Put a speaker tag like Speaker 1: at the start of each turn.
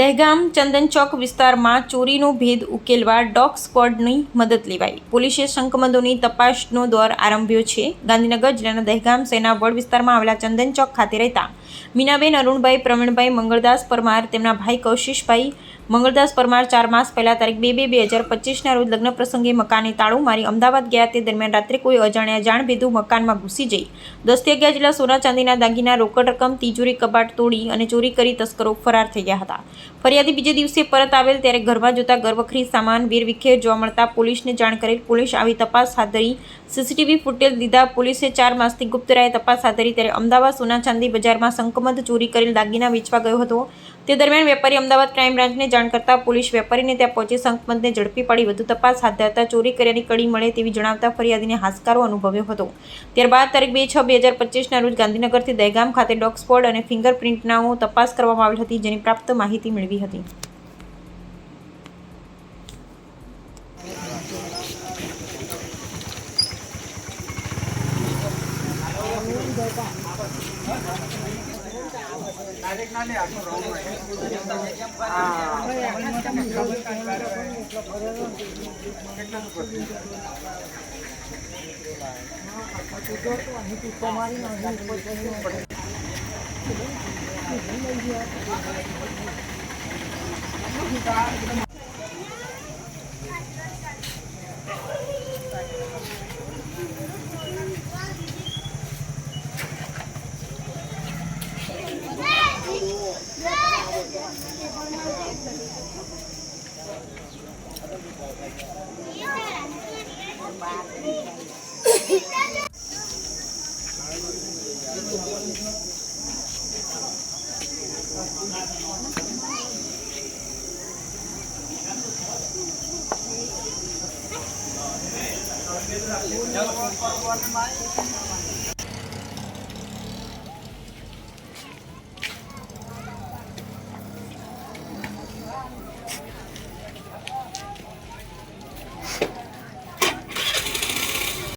Speaker 1: દહેગામ ચંદન ચોક વિસ્તારમાં ચોરીનો ભેદ ઉકેલવા ડોગ સ્ક્વોડની મદદ લેવાઈ. પોલીસે શંકમદોની તપાસનો દોર આરંભ્યો છે. ગાંધીનગર જિલ્લાના દહેગામ સેના વડ વિસ્તારમાં આવેલા ચંદન ચોક ખાતે રહેતા મીનાબેન અરુણભાઈ પ્રવીણભાઈ મંગળદાસ પરમાર, તેમના ભાઈ કૌશિશભાઈ મંગળદાસ પરમાર 4 માસ પહેલા તારીખ 2/2/2025ના રોજ લગ્ન પ્રસંગે મકાને તાળું મારી અમદાવાદ ગયા. તે દરમિયાન રાત્રે કોઈ અજાણ્યા જાણભેદુ મકાનમાં ઘૂસી જઈ 10 થી 11 જેટલા સોના ચાંદીના દાગીના, રોકડ રકમ, તિજોરી, કબાટ તોડી અને ચોરી કરી તસ્કરો ફરાર થઈ ગયા હતા. ફરિયાદી બીજે દિવસે પરત આવેલ ત્યારે ઘરમાં જોતા ઘરવખરી સામાન વેરવિખેર જોવા મળતા પોલીસને જાણ કરેલ. પોલીસ આવી તપાસ હાથ ધરી સીસીટીવી ફૂટેજ લીધા. પોલીસે 4 માસથી ગુપ્ત રાહે તપાસ હાથ ધરી ત્યારે અમદાવાદ સોના ચાંદી બજારમાં શંકમદ ચોરી કરેલ દાગીના વેચવા ગયો હતો. તે દરમિયાન વેપારી અમદાવાદ ક્રાઇમ બ્રાન્ચને જાણ કરતા પોલીસ વેપારીને ત્યાં પહોંચી શંકમદને ઝડપી પાડી વધુ તપાસ હાથ ધરતા ચોરી કર્યાની કડી મળે તેવી જણાવતા ફરિયાદીને હાશકારો અનુભવ્યો હતો. ત્યારબાદ તારીખ 2/6/2025ના રોજ ગાંધીનગરથી દહેગામ ખાતે ડોગ સ્ક્વોડ અને ફિંગરપ્રિન્ટનાઓ તપાસ કરવામાં આવેલ હતી, જેની પ્રાપ્ત માહિતી મેળવી હતી.